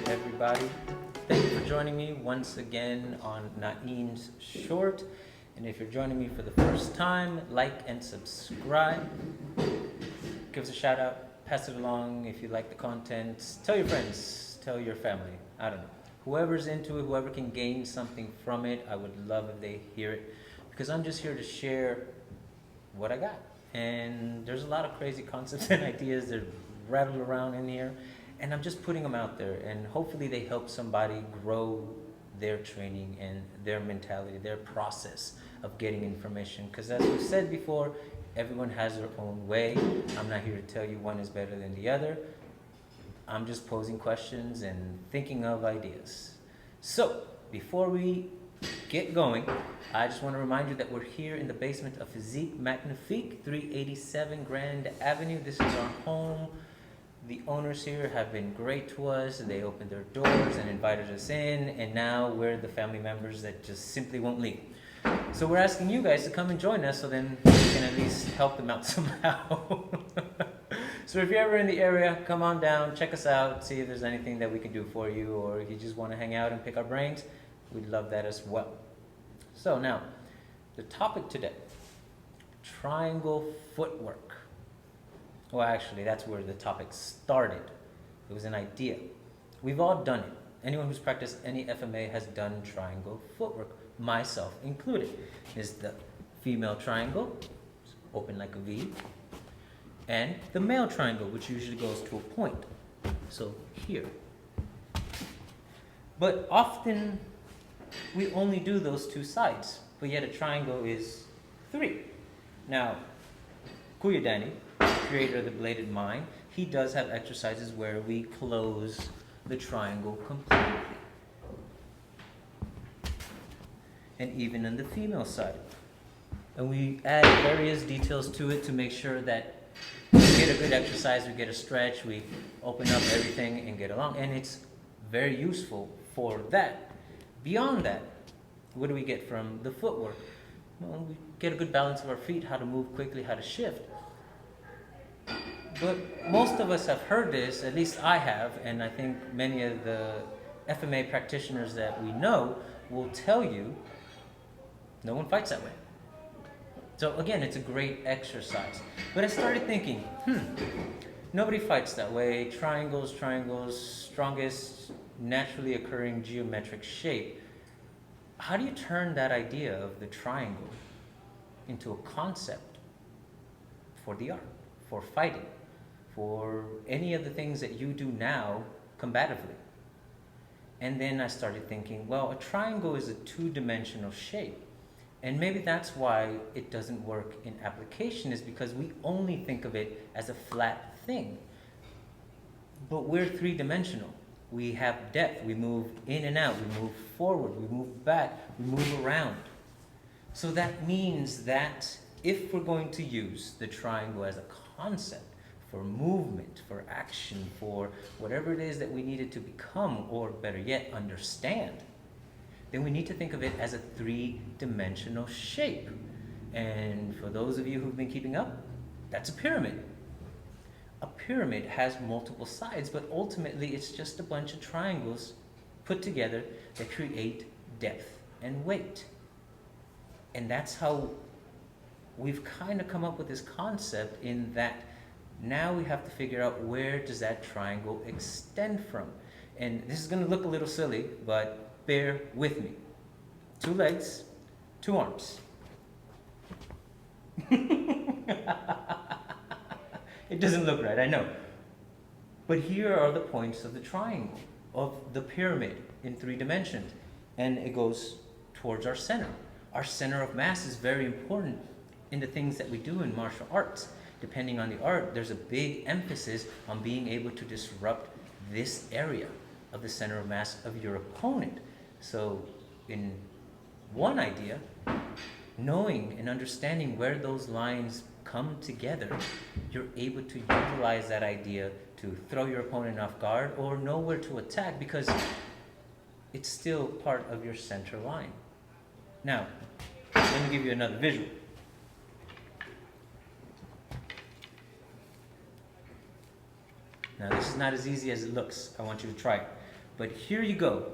everybody. Thank you for joining me once again on Nain's Short. And if you're joining me for the first time, like and subscribe. Give us a shout out, pass it along if you like the content. Tell your friends, tell your family. I don't know. Whoever's into it, whoever can gain something from it, I would love if they hear it. Because I'm just here to share what I got. And there's a lot of crazy concepts and ideas that rattle around in here. And I'm just putting them out there, and hopefully they help somebody grow their training and their mentality, their process of getting information. Because as we've said before, everyone has their own way. I'm not here to tell you one is better than the other. I'm just posing questions and thinking of ideas. So before we get going, I just want to remind you that we're here in the basement of Physique Magnifique, 387 Grand Avenue. This is our home. The owners here have been great to us. They opened their doors and invited us in, and now we're the family members that just simply won't leave. So we're asking you guys to come and join us so then we can at least help them out somehow. So if you're ever in the area, come on down, check us out, see if there's anything that we can do for you, or if you just want to hang out and pick our brains, we'd love that as well. So now, the topic today, triangle footwork. Well, actually, that's where the topic started. It was an idea. We've all done it. Anyone who's practiced any FMA has done triangle footwork, myself included. Is the female triangle, open like a V, and the male triangle, which usually goes to a point. So here. But often, we only do those two sides, but yet a triangle is three. Now, Kuyadani, creator of the Bladed Mind, he does have exercises where we close the triangle completely. And even on the female side. And we add various details to it to make sure that we get a good exercise, we get a stretch, we open up everything and get along. And it's very useful for that. Beyond that, what do we get from the footwork? Well, we get a good balance of our feet, how to move quickly, how to shift. But most of us have heard this, at least I have, and I think many of the FMA practitioners that we know will tell you no one fights that way. So again, it's a great exercise. But I started thinking, nobody fights that way. Triangles, strongest naturally occurring geometric shape. How do you turn that idea of the triangle into a concept for the art, for fighting, for any of the things that you do now combatively? And then I started thinking, well, a triangle is a two-dimensional shape. And maybe that's why it doesn't work in application, is because we only think of it as a flat thing. But we're three-dimensional. We have depth, we move in and out, we move forward, we move back, we move around. So that means that if we're going to use the triangle as a concept for movement, for action, for whatever it is that we need it to become, or better yet, understand, then we need to think of it as a three-dimensional shape. And for those of you who've been keeping up, that's a pyramid. A pyramid has multiple sides, but ultimately it's just a bunch of triangles put together that create depth and weight. And that's how we've kind of come up with this concept, in that now we have to figure out where does that triangle extend from. And this is going to look a little silly, but bear with me. 2 legs, 2 arms. It doesn't look right, I know. But here are the points of the triangle, of the pyramid in 3 dimensions. And it goes towards our center. Our center of mass is very important in the things that we do in martial arts. Depending on the art, there's a big emphasis on being able to disrupt this area of the center of mass of your opponent. So in one idea, knowing and understanding where those lines come together, you're able to utilize that idea to throw your opponent off guard or know where to attack, because it's still part of your center line. Now, let me give you another visual. Now, this is not as easy as it looks. I want you to try it. But here you go.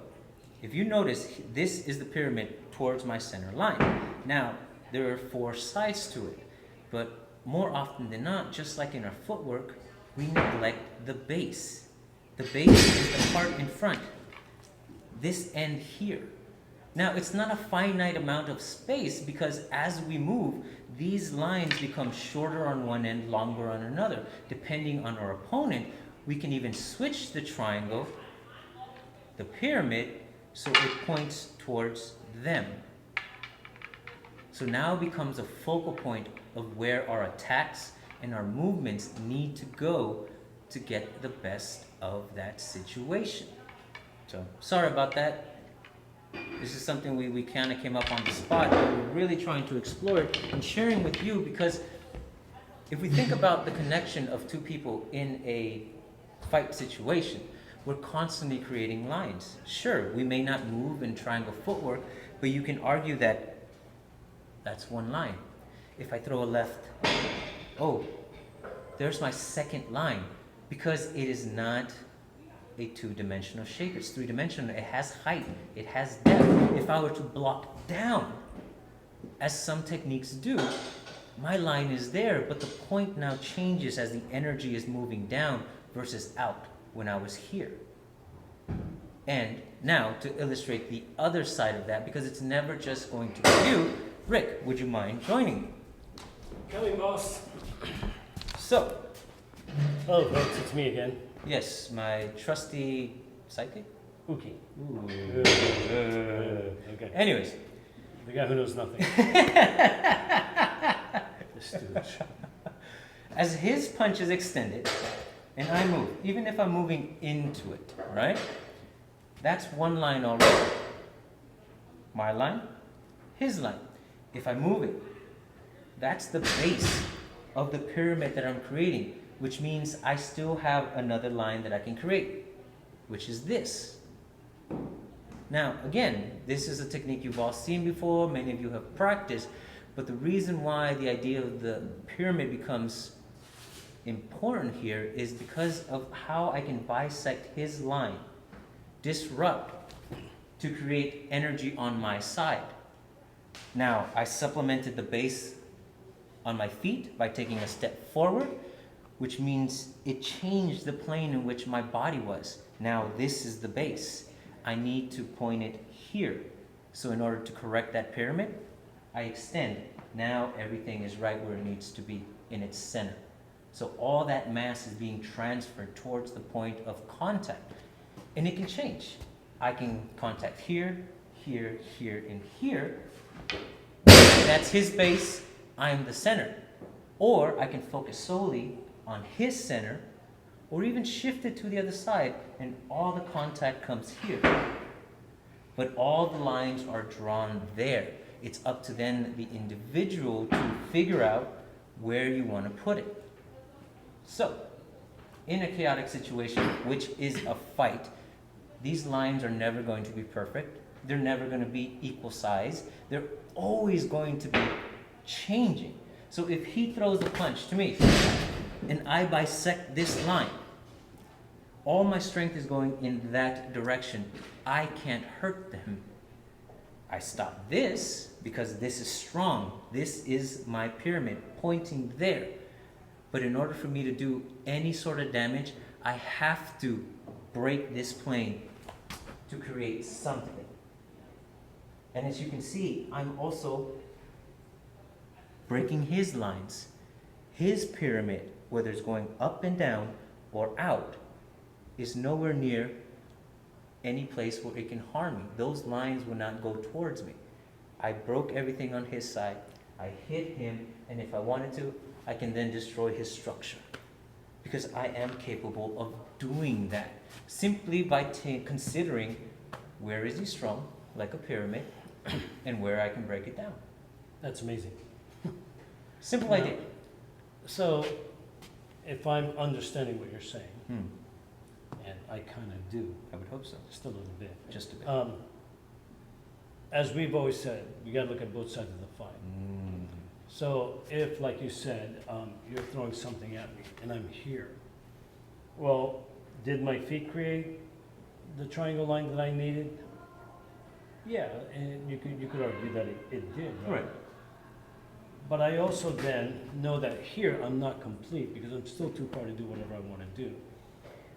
If you notice, this is the pyramid towards my center line. Now, there are 4 sides to it, but more often than not, just like in our footwork, we neglect the base. The base is the part in front. This end here. Now, it's not a finite amount of space because as we move, these lines become shorter on one end, longer on another. Depending on our opponent, we can even switch the triangle, the pyramid, so it points towards them. So now it becomes a focal point of where our attacks and our movements need to go to get the best of that situation. So, sorry about that. This is something we kind of came up on the spot, but we're really trying to explore it and sharing with you, because if we think about the connection of 2 people in a fight situation, we're constantly creating lines. Sure, we may not move in triangle footwork, but you can argue that that's one line. If I throw a left, oh, there's my second line, because it is not a 2-dimensional shape. It's 3-dimensional. It has height. It has depth. If I were to block down, as some techniques do, my line is there, but the point now changes as the energy is moving down versus out when I was here. And now, to illustrate the other side of that, because it's never just going to be you, Rick, would you mind joining me? Coming, boss. So, Oh, folks, it's me again. yes, my trusty sidekick. Okay. Ooh. Okay. Anyways, The guy who knows nothing. This stooge. as his punch is extended and I move, even if I'm moving into it, right? That's one line already. My line, his line. If I move it, that's the base of the pyramid that I'm creating, which means I still have another line that I can create, which is this. Now, again, this is a technique you've all seen before, many of you have practiced, but the reason why the idea of the pyramid becomes important here is because of how I can bisect his line, disrupt, to create energy on my side. Now, I supplemented the base on my feet by taking a step forward, which means it changed the plane in which my body was. Now, this is the base. I need to point it here. So in order to correct that pyramid, I extend. Now everything is right where it needs to be, in its center. So all that mass is being transferred towards the point of contact. And it can change. I can contact here, here, here, and here. That's his base, I'm the center. Or I can focus solely on his center, or even shift it to the other side, and all the contact comes here. But all the lines are drawn there. It's up to then the individual to figure out where you want to put it. So, in a chaotic situation, which is a fight, these lines are never going to be perfect. They're never going to be equal size. They're always going to be changing. So if he throws a punch to me, and I bisect this line, all my strength is going in that direction. I can't hurt them. I stop this because this is strong. This is my pyramid pointing there. But in order for me to do any sort of damage, I have to break this plane to create something. And as you can see, I'm also breaking his lines. His pyramid, whether it's going up and down or out, is nowhere near any place where it can harm me. Those lines will not go towards me. I broke everything on his side. I hit him, and if I wanted to, I can then destroy his structure. Because I am capable of doing that simply by considering where is he strong, like a pyramid, and where I can break it down. That's amazing. Simple Now, idea. So, if I'm understanding what you're saying, and I kind of do, I would hope so. just a little bit. Just a bit. As we've always said, we got to look at both sides of the fight. So if, like you said, you're throwing something at me and I'm here, well, did my feet create the triangle line that I needed? Yeah, and you could argue that it did, right? Right. But I also then know that here I'm not complete because I'm still too far to do whatever I want to do.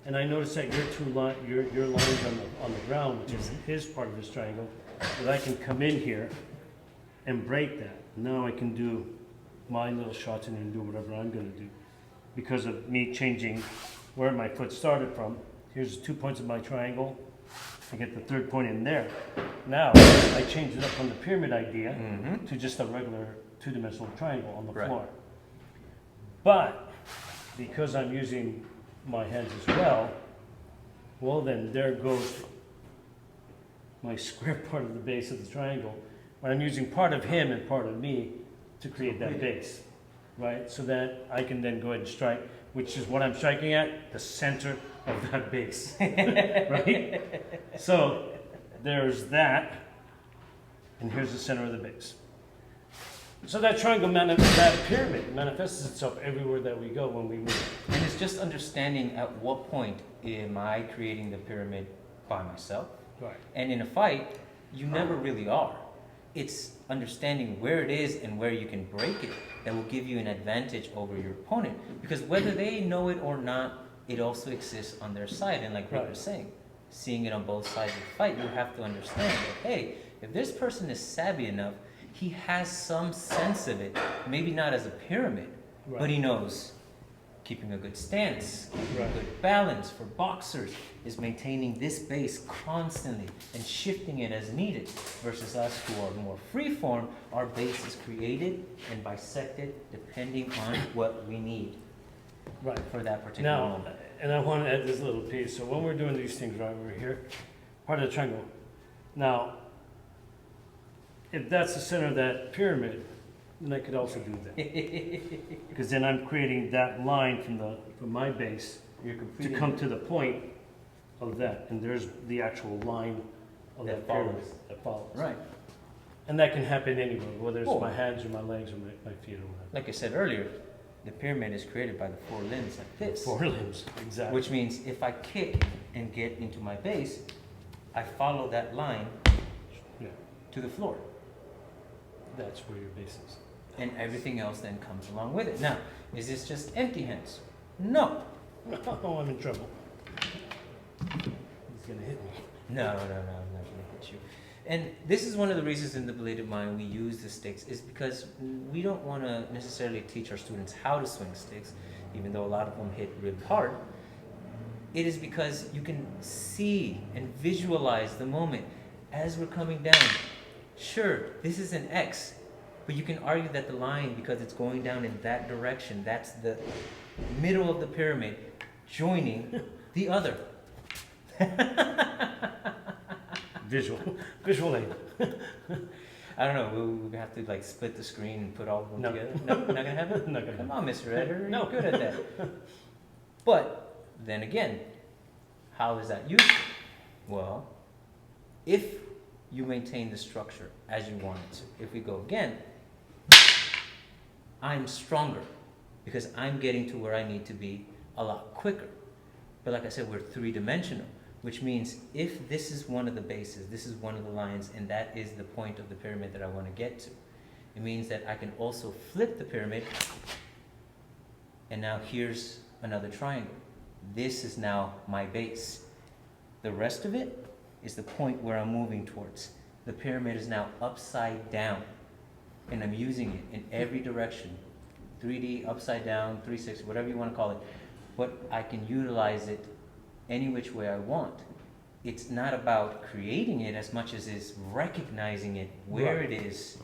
And I noticed that your lines on the ground, which is his part of his triangle, that I can come in here and break that. Now I can do my little shots in and do whatever I'm going to do because of me changing where my foot started from. Here's 2 points of my triangle. I get the third point in there. Now I change it up from the pyramid idea to just a regular two-dimensional triangle on the floor. But because I'm using my hands as well, then there goes my square part of the base of the triangle. But I'm using part of him and part of me to create that base, right? So that I can then go ahead and strike, which is what I'm striking at, the center of that base, right? So there's that, and here's the center of the base. So that triangle, that pyramid manifests itself everywhere that we go when we move. And it's just understanding at what point am I creating the pyramid by myself. Right. And in a fight, you never really are. It's understanding where it is and where you can break it that will give you an advantage over your opponent. Because whether they know it or not, it also exists on their side. And like Rick was saying, seeing it on both sides of the fight, you have to understand that, hey, if this person is savvy enough, he has some sense of it, maybe not as a pyramid, but he knows keeping a good stance, keeping a good balance for boxers is maintaining this base constantly and shifting it as needed, versus us who are more freeform, our base is created and bisected depending on what we need for that particular moment. And I want to add this little piece. So when we're doing these things right over here, part of the triangle. Now, if that's the center of that pyramid, then I could also do that. Because then I'm creating that line from my base to come to the point of that. And there's the actual line of that pyramid that follows. Right. And that can happen anywhere, whether it's my hands or my legs or my feet or whatever. Like I said earlier, the pyramid is created by the four limbs like this. Four limbs, exactly. Which means if I kick and get into my base, I follow that line to the floor. That's where your base is. And everything else then comes along with it. Now, is this just empty hands? No. Oh, I'm in trouble. He's gonna hit me. No, I'm not gonna hit you. And this is one of the reasons in the Bladed Mind we use the sticks, is because we don't want to necessarily teach our students how to swing sticks, even though a lot of them hit really hard. It is because you can see and visualize the moment as we're coming down. Sure, this is an X, but you can argue that the line, because it's going down in that direction, that's the middle of the pyramid joining the other. Visual aid. I don't know, we have to like split the screen and put all of them together. No, not gonna happen? Not gonna Come on, Mr. Editor, No. you're good at that. But, then again, how is that useful? Well, if you maintain the structure as you want it to. If we go again, I'm stronger because I'm getting to where I need to be a lot quicker. But like I said, we're three-dimensional, which means if this is one of the bases, this is one of the lines, and that is the point of the pyramid that I want to get to, it means that I can also flip the pyramid, and now here's another triangle. This is now my base. The rest of it is the point where I'm moving towards. The pyramid is now upside down, and I'm using it in every direction. 3D, upside down, 360, whatever you want to call it. But I can utilize it any which way I want. It's not about creating it as much as is recognizing it, where it is,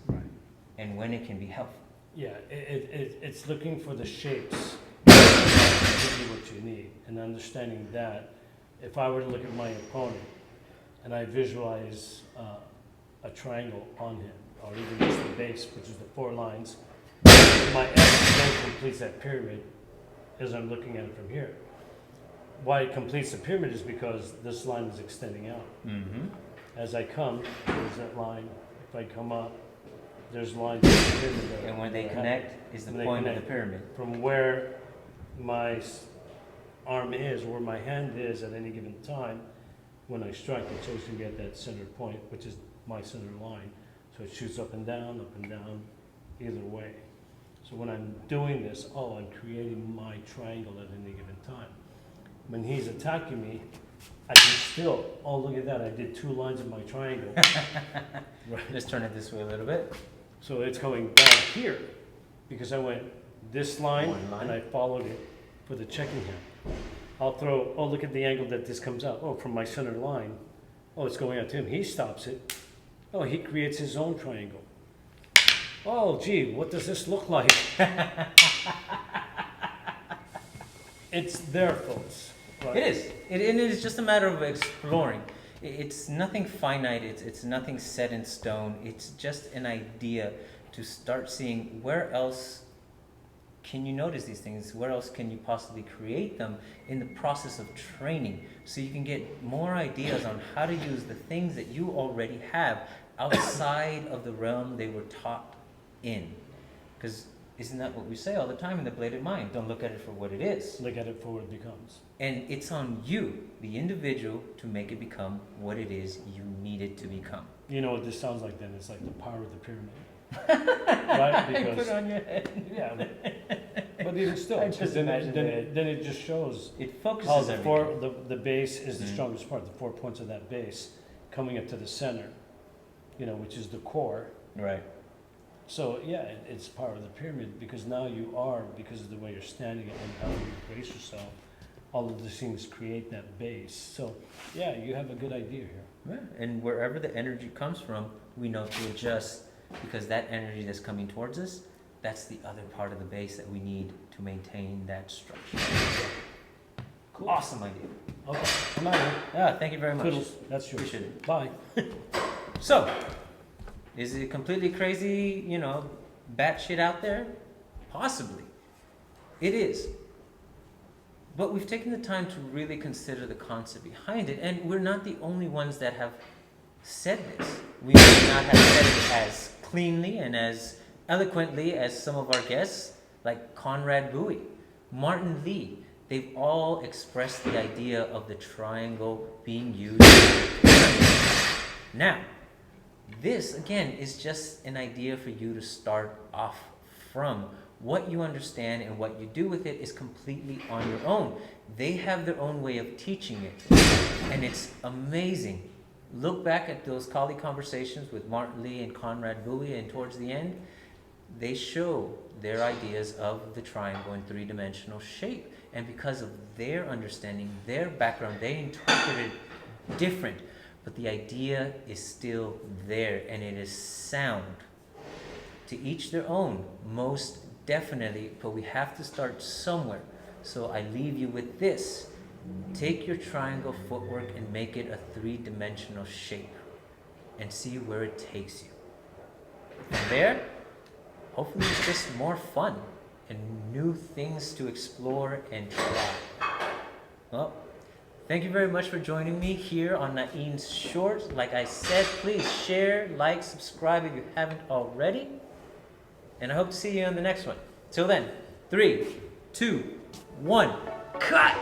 and when it can be helpful. Yeah, it's looking for the shapes to give you what you need, and understanding that if I were to look at my opponent and I visualize a triangle on him, or even just the base, which is the four lines, my X then completes that pyramid as I'm looking at it from here. Why it completes the pyramid is because this line is extending out. As I come, there's that line. If I come up, there's lines in the pyramid there. And when they connect is the point of the pyramid. From where my arm is, where my hand is at any given time, when I strike, it's always gonna be at that center point, which is my center line. So it shoots up and down, either way. So when I'm doing this, I'm creating my triangle at any given time. When he's attacking me, I can still, look at that, I did 2 lines of my triangle. Right. Let's turn it this way a little bit. So it's going down here, because I went this line, One line. and I followed it with a checking hand. I'll throw, look at the angle that this comes out. From my center line. It's going out to him. He stops it. He creates his own triangle. Gee, what does this look like? It's there, folks. Right? It is. It is just a matter of exploring. It's nothing finite. It's nothing set in stone. It's just an idea to start seeing where else can you notice these things? Where else can you possibly create them in the process of training? So you can get more ideas on how to use the things that you already have outside of the realm they were taught in. Because isn't that what we say all the time in the Bladed Mind? Don't look at it for what it is. Look at it for what it becomes. And it's on you, the individual, to make it become what it is you need it to become. You know what this sounds like then? It's like the power of the pyramid. Right? I put it on your head. Yeah. But even still, I just then imagine it just shows It how focuses the everything. the base is the Mhm. strongest part, the 4 points of that base coming up to the center, which is the core. Right. So yeah, it's part of the pyramid, because now you are, because of the way you're standing and how you brace yourself, all of these things create that base. So yeah, you have a good idea here. Yeah. And wherever the energy comes from, we know to adjust, because that energy that's coming towards us, that's the other part of the base that we need to maintain that structure. Cool. Awesome idea. Okay, I'm out of here. Yeah, thank you very much. Toodles, that's yours. Appreciate it. Bye. So, is it completely crazy, batshit out there? Possibly. It is. But we've taken the time to really consider the concept behind it, and we're not the only ones that have said this. We may not have said it as cleanly and as eloquently as some of our guests, like Conrad Bowie, Martin Lee. They've all expressed the idea of the triangle being used. Now, this, again, is just an idea for you to start off from. What you understand and what you do with it is completely on your own. They have their own way of teaching it, and it's amazing. Look back at those Kali conversations with Martin Lee and Conrad Bowie, and towards the end, they show their ideas of the triangle in 3-dimensional shape. And because of their understanding, their background, they interpret it different. But the idea is still there, and it is sound. To each their own, most definitely, but we have to start somewhere. So I leave you with this. Take your triangle footwork and make it a 3-dimensional shape, and see where it takes you. From there, hopefully it's just more fun and new things to explore and try. Well, thank you very much for joining me here on Nain's Shorts. Like I said, please share, like, subscribe if you haven't already. And I hope to see you on the next one. Till then, 3, 2, 1, cut!